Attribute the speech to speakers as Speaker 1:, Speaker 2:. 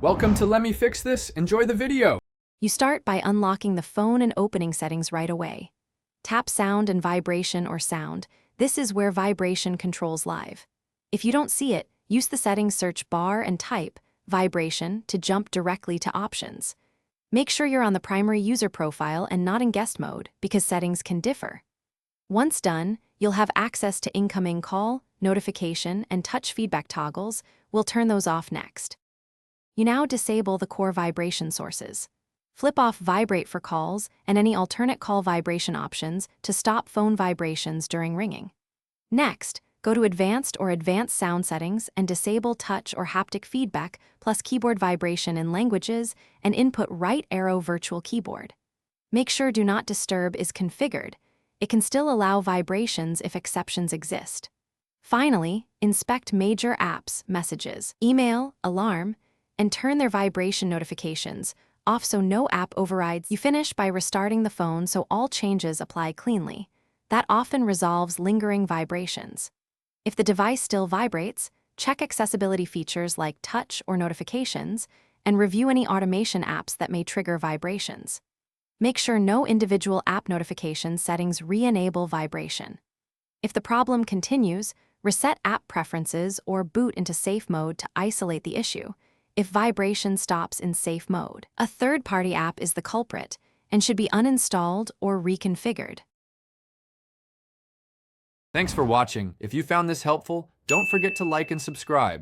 Speaker 1: Welcome to Let Me Fix This. Enjoy the video.
Speaker 2: You start by unlocking the phone and opening settings right away. Tap sound and vibration or sound. This is where vibration controls live. If you don't see it, use the settings search bar and type vibration to jump directly to options. Make sure you're on the primary user profile and not in guest mode because settings can differ. Once done, you'll have access to incoming call, notification, and touch feedback toggles. We'll turn those off next. You now disable the core vibration sources. Flip off Vibrate for calls and any alternate call vibration options to stop phone vibrations during ringing. Next, go to Advanced or Advanced Sound Settings and disable touch or haptic feedback plus keyboard vibration in languages and input right arrow virtual keyboard. Make sure Do Not Disturb is configured. It can still allow vibrations if exceptions exist. Finally, inspect major apps, messages, email, alarm, and turn their vibration notifications off so no app overrides. You finish by restarting the phone so all changes apply cleanly. That often resolves lingering vibrations. If the device still vibrates, check accessibility features like touch or notifications and review any automation apps that may trigger vibrations. Make sure no individual app notification settings re-enable vibration. If the problem continues, reset app preferences or boot into safe mode to isolate the issue if vibration stops in safe mode. A third-party app is the culprit and should be uninstalled or reconfigured.
Speaker 1: Thanks for watching. If you found this helpful, don't forget to like and subscribe.